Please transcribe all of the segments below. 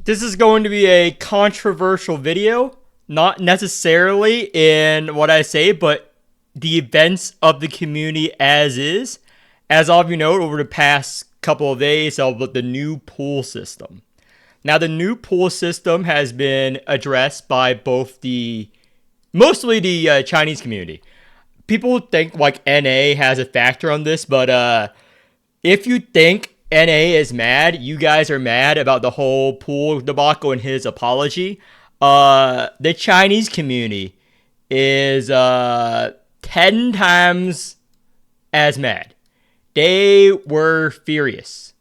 this is going to be a controversial video. Not necessarily in what I say, but the events of the community as is. As all of you know, over the past couple of days, about the new pool system. Now, the new pool system has been addressed by mostly the Chinese community. People think like NA has a factor on this, but if you think NA is mad, you guys are mad about the whole pool debacle and his apology. The Chinese community is 10 times as mad. They were furious.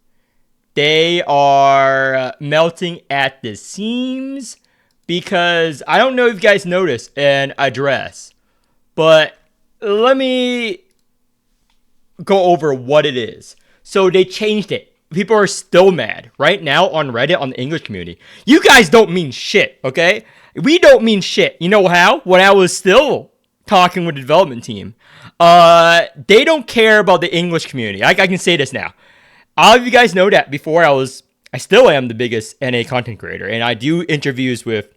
They are melting at the seams because I don't know if you guys noticed an address, but let me go over what it is. So they changed it. People are still mad right now on Reddit, on the English community. You guys don't mean shit, okay? We don't mean shit. You know how? When I was still talking with the development team, they don't care about the English community. I can say this now. All of you guys know that before I still am the biggest NA content creator, and I do interviews with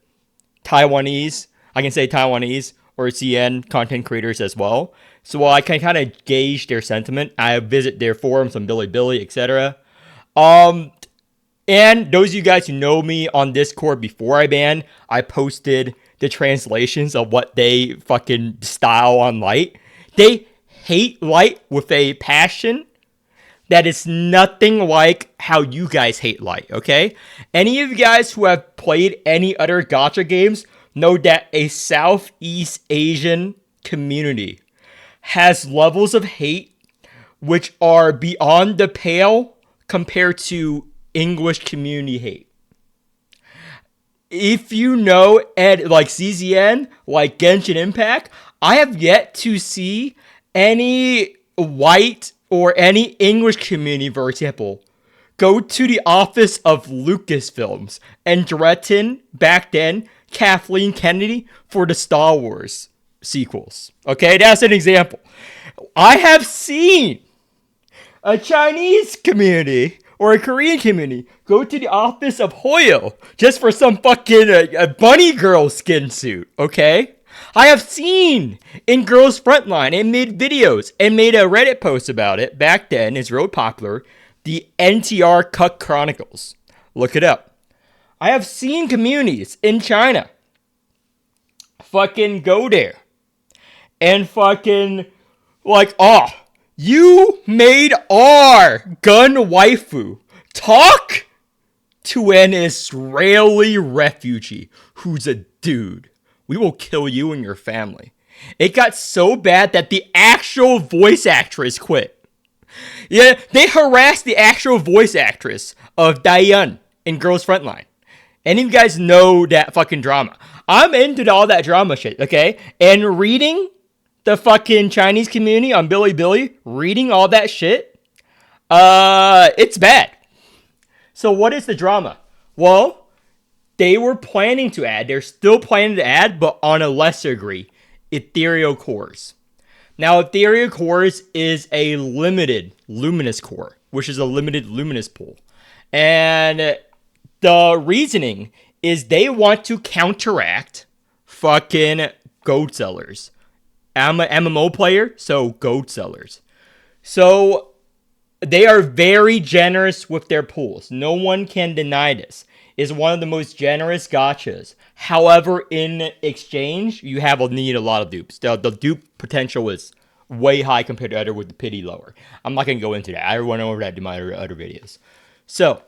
Taiwanese, I can say Taiwanese or CN content creators as well. So while I can kind of gauge their sentiment, I visit their forums on Bilibili, etc. And those of you guys who know me on Discord before I banned, I posted the translations of what they fucking style on Light. They hate Light with a passion that is nothing like how you guys hate Light, okay? Any of you guys who have played any other gacha games know that a Southeast Asian community has levels of hate which are beyond the pale compared to English community hate. If you know like CZN, like Genshin Impact, I have yet to see any white or any English community, for example, go to the office of Lucasfilms and threaten, back then, Kathleen Kennedy for the Star Wars sequels. Okay, that's an example. I have seen a Chinese community or a Korean community go to the office of Hoyo just for some fucking a bunny girl skin suit, okay? I have seen in Girls Frontline and made videos and made a Reddit post about it back then. It's real popular. The NTR Cuck Chronicles. Look it up. I have seen communities in China fucking go there and fucking like, oh, you made our gun waifu talk to an Israeli refugee who's a dude. We will kill you and your family. It got so bad that the actual voice actress quit. Yeah, they harassed the actual voice actress of Diane in Girls Frontline. Any of you guys know that fucking drama? I'm into all that drama shit, okay? And reading the fucking Chinese community on Bilibili, reading all that shit, it's bad. So what is the drama? Well, they were planning to add, they're still planning to add, but on a lesser degree, Ethereal cores. Now, Ethereal cores is a limited luminous core, which is a limited luminous pool. And the reasoning is they want to counteract fucking gold sellers. I'm an MMO player, so gold sellers. So they are very generous with their pools. No one can deny this. It's one of the most generous gachas. However, in exchange, you need a lot of dupes. The dupe potential is way high compared to other with the pity lower. I'm not going to go into that. I went over that in my other videos. So,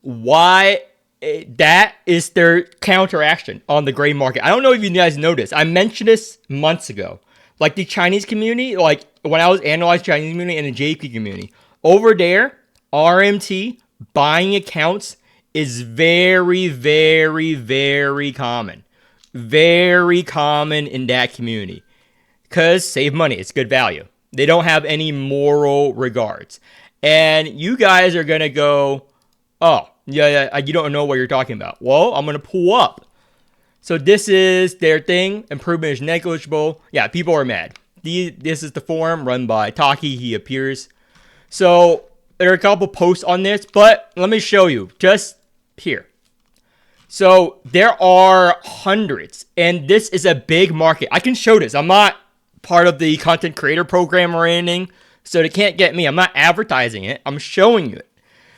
why that is their counteraction on the gray market. I don't know if you guys noticed. I mentioned this months ago. Like the Chinese community, like when I was analyzing Chinese community and the JP community, over there, RMT buying accounts is very, very, very common. Very common in that community. Because save money, it's good value. They don't have any moral regards. And you guys are going to go, oh, yeah, you don't know what you're talking about. Well, I'm going to pull up. So this is their thing. Improvement is negligible. Yeah, people are mad. This is the forum run by Taki. He appears. So there are a couple posts on this, but let me show you just here. So there are hundreds, and this is a big market. I can show this. I'm not part of the content creator program or anything, so they can't get me. I'm not advertising it. I'm showing you it.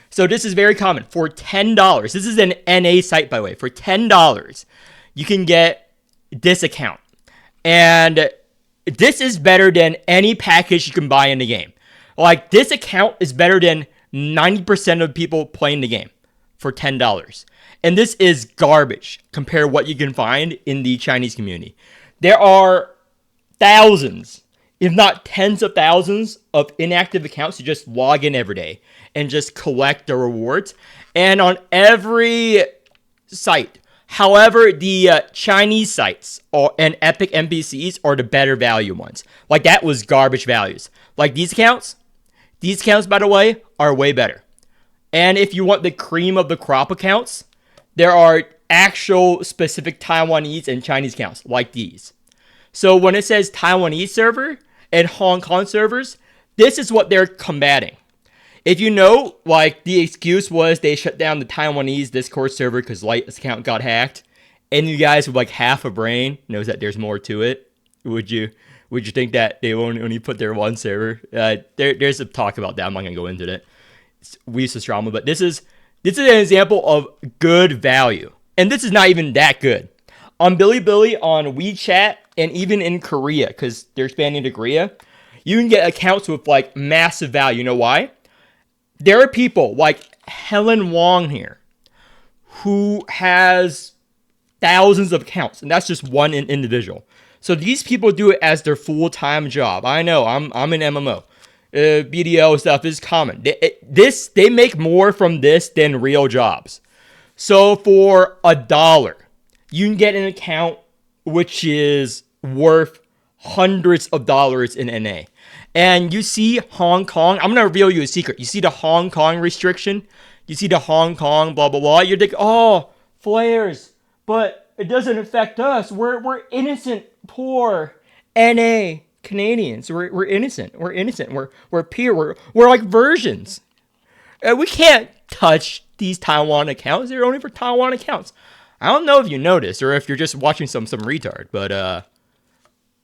So this is very common. For $10, this is an NA site, by the way. For $10, you can get this account. And this is better than any package you can buy in the game. Like, this account is better than 90% of people playing the game for $10. And this is garbage compared to what you can find in the Chinese community. There are thousands, if not tens of thousands, of inactive accounts who just log in every day and just collect the rewards. And on every site, however, the Chinese sites and Epic NPCs are the better value ones. Like, that was garbage values. Like, these accounts, by the way, are way better. And if you want the cream of the crop accounts, there are actual specific Taiwanese and Chinese accounts like these. So when it says Taiwanese server and Hong Kong servers, this is what they're combating. If you know, like, the excuse was they shut down the Taiwanese Discord server because Light's account got hacked, and you guys with like half a brain knows that there's more to it. Would you think that they only put their one server? There's a talk about that. I'm not gonna go into that. We used to drama, but this is an example of good value, and this is not even that good. On Bilibili, on WeChat, and even in Korea, because they're expanding to Korea, you can get accounts with like massive value. You know why? There are people like Helen Wong here who has thousands of accounts, and that's just one individual. So these people do it as their full-time job. I know, I'm an MMO. BDO stuff is common. They make more from this than real jobs. So for $1, you can get an account which is worth hundreds of dollars in NA. And you see Hong Kong. I'm going to reveal you a secret. You see the Hong Kong restriction. You see the Hong Kong blah, blah, blah. You're like, oh, flares. But it doesn't affect us. We're innocent, poor NA Canadians. We're innocent. We're innocent. We're pure. We're like virgins. We can't touch these Taiwan accounts. They're only for Taiwan accounts. I don't know if you noticed or if you're just watching some retard, but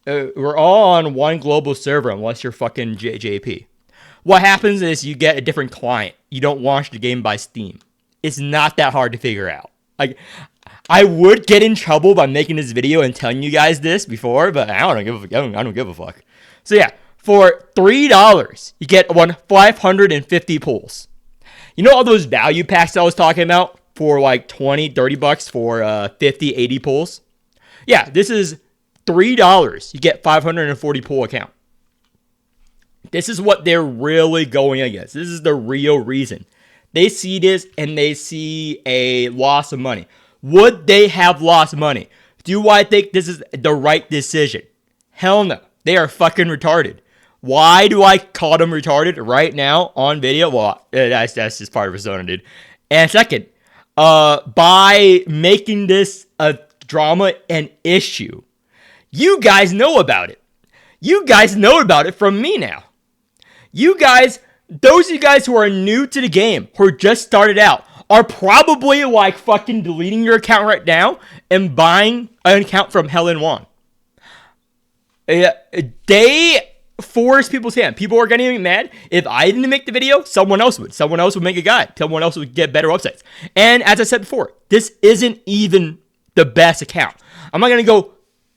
we're all on one global server unless you're fucking JP. What happens is you get a different client. You don't launch the game by Steam. It's not that hard to figure out. Like, I would get in trouble by making this video and telling you guys this before, but I don't give a fuck. So yeah, for $3, you get 550 pulls. You know all those value packs I was talking about for like 20, 30 bucks for 50, 80 pulls? Yeah, this is $3. You get 540 pull account. This is what they're really going against. This is the real reason. They see this and they see a loss of money. Would they have lost money? Do I think this is the right decision? Hell no. They are fucking retarded. Why do I call them retarded right now on video? Well, that's just part of persona, dude. And second, by making this a drama an issue, you guys know about it. You guys know about it from me now. You guys, those of you guys who are new to the game, who just started out, are probably like fucking deleting your account right now and buying an account from Helen Wong. They force people's hand. People are getting mad. If I didn't make the video, someone else would. Someone else would make a guide. Someone else would get better websites. And as I said before, this isn't even the best account. I'm not going to go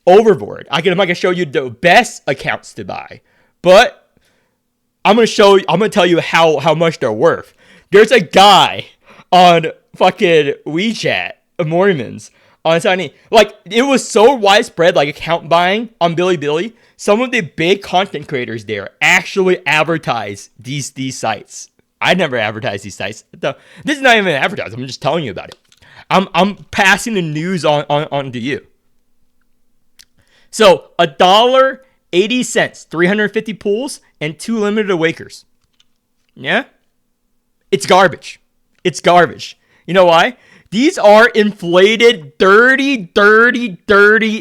overboard. I'm not going to show you the best accounts to buy. But I'm going to tell you how much they're worth. There's a guy on fucking WeChat, Morimens, on Tiny. Like, it was so widespread, like account buying on Bilibili. Some of the big content creators there actually advertise these sites. I never advertise these sites. This is not even advertising. I'm just telling you about it. I'm passing the news on to you. So $1.80, 350 pulls, and 2 limited awakers. Yeah? It's garbage. It's garbage. You know why? These are inflated, dirty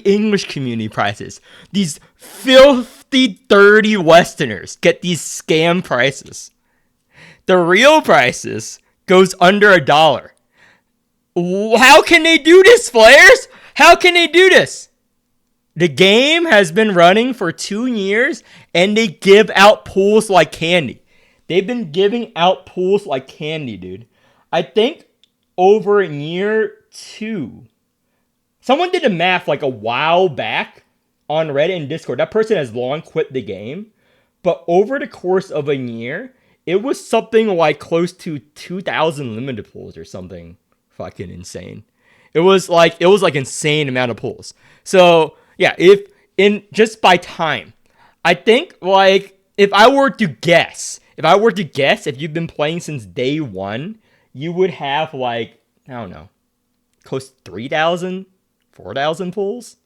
English community prices. These filthy, dirty Westerners get these scam prices. The real prices goes under $1. How can they do this, players? How can they do this? The game has been running for 2 years, and they give out pools like candy. They've been giving out pools like candy, dude. I think over year 2, someone did the math like a while back on Reddit and Discord. That person has long quit the game. But over the course of a year, it was something like close to 2,000 limited pools or something fucking insane. It was like insane amount of pools. So yeah, just by time, I think like if I were to guess, if you've been playing since day one, you would have like, I don't know, close to 3,000, 4,000 pulls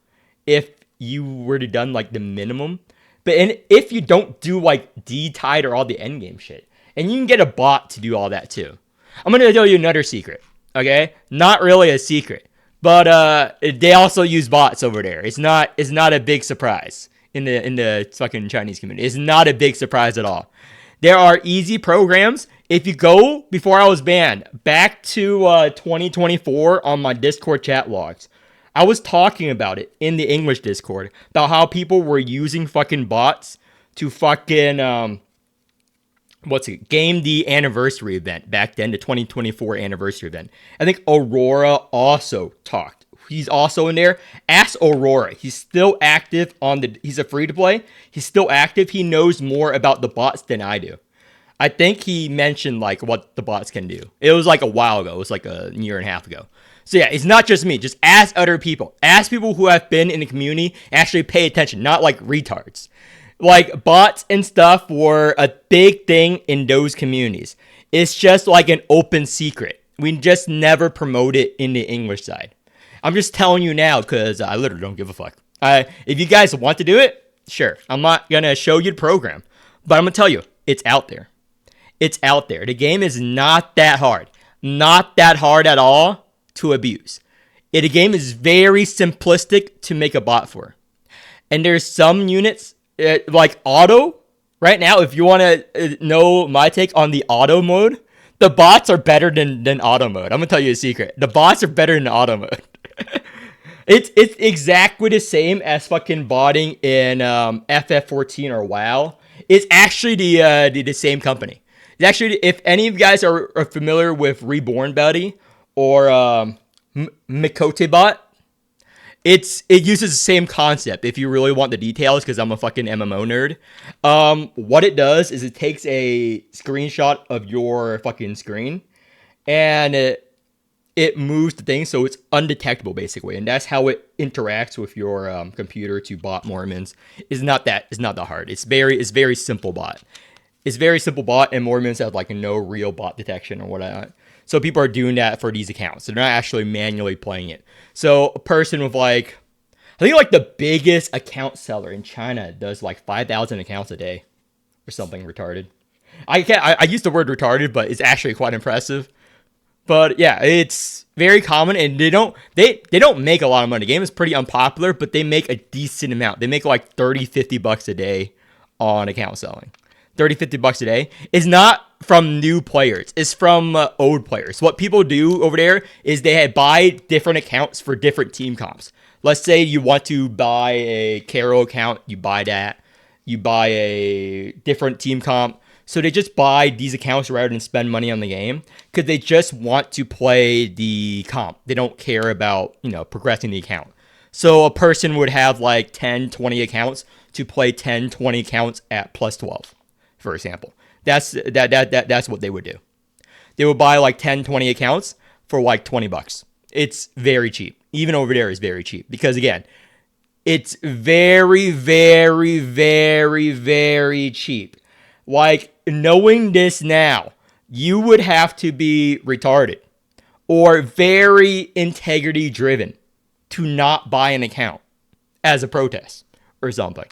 if you were to done like the minimum. But if you don't do like D-Tide or all the endgame shit, and you can get a bot to do all that too. I'm going to tell you another secret, okay? Not really a secret, but they also use bots over there. It's not a big surprise in the fucking Chinese community. It's not a big surprise at all. There are easy programs. If you go, before I was banned, back to 2024 on my Discord chat logs, I was talking about it in the English Discord, about how people were using fucking bots to fucking, game the anniversary event back then, the 2024 anniversary event. I think Aurora also talked. He's also in there. Ask Aurora. He's still active he's a free-to-play. He's still active. He knows more about the bots than I do. I think he mentioned like what the bots can do. It was like a while ago. It was like a year and a half ago. So yeah, it's not just me. Just ask other people. Ask people who have been in the community. Actually pay attention, not like retards. Like bots and stuff were a big thing in those communities. It's just like an open secret. We just never promote it in the English side. I'm just telling you now because I literally don't give a fuck. If you guys want to do it, sure. I'm not going to show you the program. But I'm going to tell you, it's out there. It's out there. The game is not that hard. Not that hard at all to abuse. The game is very simplistic to make a bot for. And there's some units, like auto, right now, if you want to know my take on the auto mode, the bots are better than auto mode. I'm going to tell you a secret. The bots are better than auto mode. It's exactly the same as fucking botting in FF14 or WoW. It's actually the same company. It's actually, if any of you guys are familiar with Reborn Buddy or Mikotebot, it uses the same concept. If you really want the details, because I'm a fucking MMO nerd, what it does is it takes a screenshot of your fucking screen, and it moves the thing so it's undetectable basically, and that's how it interacts with your computer to bot Morimens. It's not that hard. It's very simple bot. It's very simple bot, and Morimens have like no real bot detection or whatnot. So people are doing that for these accounts. They're not actually manually playing it. So a person with like, I think like the biggest account seller in China does like 5,000 accounts a day or something retarded. I use the word retarded, but it's actually quite impressive. But yeah, it's very common, and they don't make a lot of money. The game is pretty unpopular, but they make a decent amount. They make like $30-50 a day on account selling. $30-50 a day is not from new players. It's from old players. What people do over there is they buy different accounts for different team comps. Let's say you want to buy a Carol account. You buy that. You buy a different team comp. So they just buy these accounts rather than spend money on the game because they just want to play the comp. They don't care about, progressing the account. So a person would have like 10, 20 accounts to play 10, 20 accounts at plus 12. For example, that's what they would do. They would buy like 10, 20 accounts for like $20. It's very cheap. Even over there is very cheap because again, it's very, very, very, very cheap. Like knowing this now, you would have to be retarded or very integrity driven to not buy an account as a protest or something.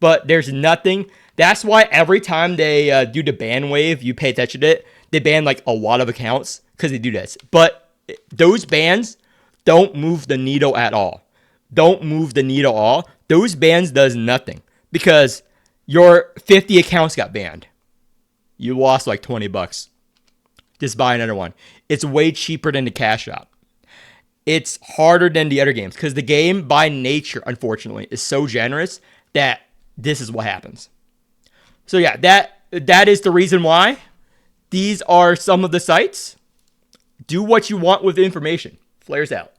But there's nothing. That's why every time they do the ban wave, you pay attention to it, they ban like a lot of accounts because they do this. But those bans don't move the needle at all. Don't move the needle at all. Those bans does nothing because your 50 accounts got banned. You lost like $20. Just buy another one. It's way cheaper than the cash shop. It's harder than the other games because the game by nature, unfortunately, is so generous that this is what happens. So yeah, that is the reason why. These are some of the sites. Do what you want with the information. Flares out.